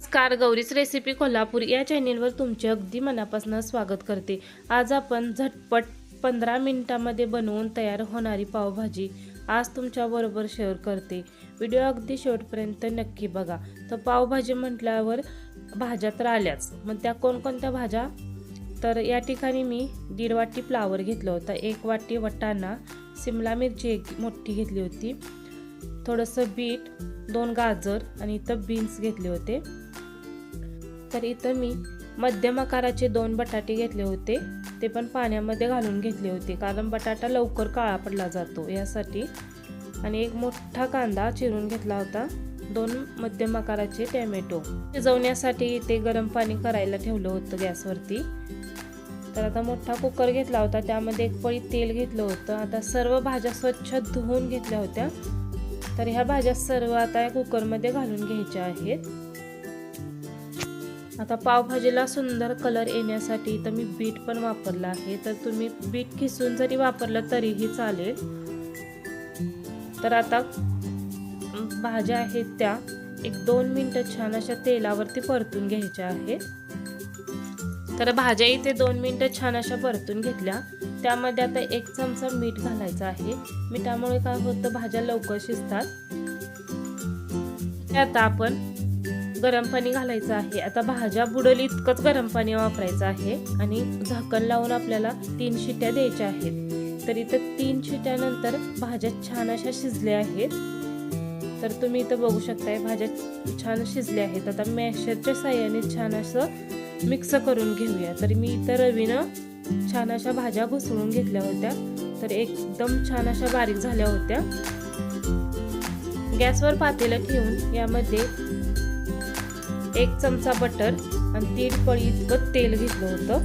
नमस्कार, गौरीच रेसिपी कोल्हापूर या चॅनेलवर तुमचे अगदी मनापासून स्वागत करते। आज आपण झटपट 15 मिनिटांमध्ये बनवून तयार होणारी पावभाजी आज तुमच्या बरोबर शेअर करते। व्हिडिओ अगदी शेवटपर्यंत नक्की बघा। तर पावभाजी म्हटल्यावर भाज्या तर आल्याच, मग त्या कोणकोणत्या भाज्या? तर या ठिकाणी मी 1.5 वाटी फ्लावर घेतलं होतं, 1 वाटी वाटाणा, शिमला मिरची एक मोठी घेतली होती, थोडंसं बीट, 2 गाजर आणि इथं बीन्स घेतले होते। तर इथं मी मध्यम आकाराचे 2 बटाटे घेतले होते, ते पण पाण्यामध्ये घालून घेतले होते कारण बटाटा लवकर काळा पडला जातो यासाठी। आणि एक मोठा कांदा चिरून घेतला होता, 2 मध्यम आकाराचे टोमॅटो। शिजवण्यासाठी इथे गरम पाणी करायला ठेवलं होतं गॅसवरती। तर आता मोठा कुकर घेतला होता, त्यामध्ये 1 पळी तेल घेतलं होतं। आता सर्व भाज्या स्वच्छ धुवून घेतल्या होत्या। तर ह्या भाज्या सर्व आता या कुकरमध्ये घालून घ्यायच्या आहेत। आता पावभाजीला सुंदर कलर येण्यासाठी तर मी बीट पण वापरला आहे, तर तुम्ही बीट खिसून जरी वापरलं तरीही चालेल। तर आता भाज्या आहेत त्या 1-2 मिनिटं छान अशा तेलावरती परतून घ्यायच्या आहेत। तर भाज्या इथे 2 मिनिटं छान अशा परतून घेतल्या। त्यामध्ये आता 1 चमचा मीठ घालायचं आहे। मिठामुळे काय होतं, भाज्या लवकर शिजतात। आता आपण गरम पाणी घालायचं आहे। आता भाज्या बुडेल इतकंच गरम पाणी वापरायचं आहे आणि झाकण लावून आपल्याला 3 शिट्या द्यायच्या आहेत। तर इथं 3 शिट्यानंतर भाज्या छान अशा शिजल्या आहेत। तर तुम्ही इथं बघू शकताय भाज्या छान शिजल्या आहेत। आता मॅशरच्या साहाय्याने छान असं मिक्स करून घेऊया। तर मी इथं रवीनं छान अशा भाज्या घुसळून घेतल्या होत्या, तर एकदम छान अशा बारीक झाल्या होत्या। गॅसवर पातेलं ठेवून यामध्ये 1 चमचा बटर आणि 1.5 पळी इतकं तेल घेतलं होतं।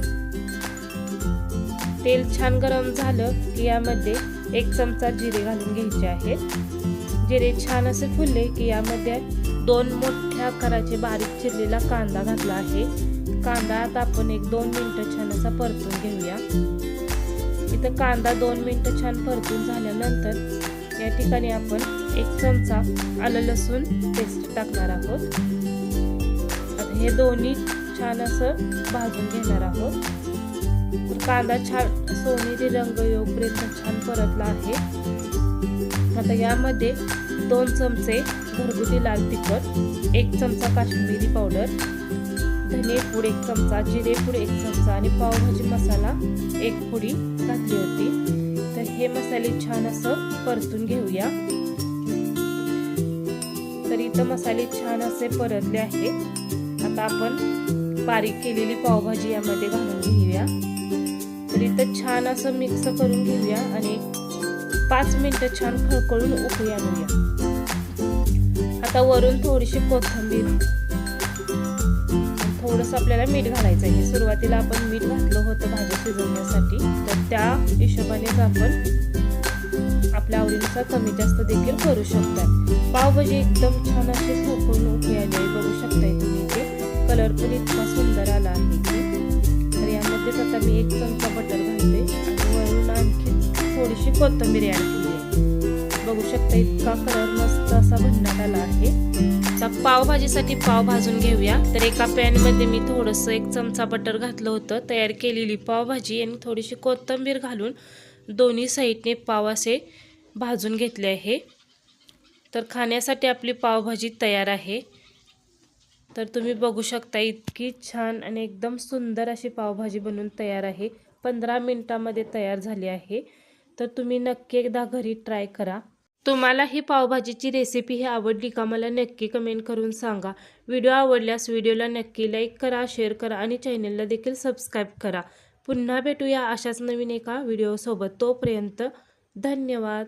तेल छान गरम झालं की यामध्ये 1 चमचा जिरे घालून घ्यायचे आहेत। जिरे छान असे फुलले की यामध्ये 2 मोठ्या आकाराचे बारीक चिरलेला कांदा घातला आहे। कांदा आता आपण 1-2 मिनिटं छान असा परतून घेऊया। इथं कांदा 2 मिनिटं छान परतून झाल्यानंतर या ठिकाणी आपण 1 चमचा आलं लसूण पेस्ट टाकणार आहोत। आता हे दोन्ही छान असं भाजून घेणार आहोत। तर कांदा छान सोनेरी रंग येऊपर्यंत छान परतला आहे। आता यामध्ये 2 चमचे घरगुती लाल तिखट, 1 चमचा काश्मीरी पावडर, धने पूड 1 चमचा, जिरे पूड 1 चमचा आणि पावभाजी मसाला 1 पुडी घातली होती। तर हे मसाले छान असं परतून घेऊया। तर इथं मसाले छान असे परतले आहेत। आता आपण बारीक केलेली पावभाजी यामध्ये घालून घेऊया। तर इथं छान असं मिक्स करून घेऊया आणि 5 मिनिटं छान खळखळून उकळी आणूया। आता वरून थोडीशी कोथिंबीर, थोडंसं आपल्याला मीठ घालायचं आहे। सुरुवातीला आपण मीठ घातलं होतं भाज्या शिजवण्यासाठी, तर त्या हिशोबानेच आपण आपल्या आवडीनुसार कमी जास्त देखील करू शकता। पावभाजी एकदम छान अशी खळखळून उकळी आली आहे, बघू शकताय तुम्ही। इथे कलर पण इतका सुंदर आला आहे। तर यामध्येच आता मी 1 चमचा बटर घालते आणि वरून आणखी थोडीशी कोथिंबीर ऍड केली आहे। बघू शकता इतका कलर मस्त असा भन्नाट आला आहे। आता पावभाजीसाठी पाव भाजून घेऊया। तर एका पॅन मध्ये मी थोडंसं 1 चमचा बटर घातलं होतं, तयार केलेली पावभाजी आणि थोडीशी कोथिंबीर घालून दोन्ही साईडने पाव असे भाजून घेतले आहे। तर खाण्यासाठी आपली पावभाजी तयार आहे। तर तुम्ही बघू शकता इतकी छान आणि एकदम सुंदर अशी पावभाजी बनवून तयार आहे। 15 मिनिटांमध्ये तयार झाली आहे। तर तुम्ही नक्की एकदा घरी ट्राय करा। तुम्हाला ही पावभाजीची रेसिपी ही आवडली का मला नक्की कमेंट करून सांगा। व्हिडिओ आवडल्यास व्हिडिओला नक्की लाईक करा, शेअर करा आणि चॅनलला देखील सबस्क्राईब करा। पुन्हा भेटूया अशाच नवीन एका व्हिडिओसोबत। तोपर्यंत धन्यवाद।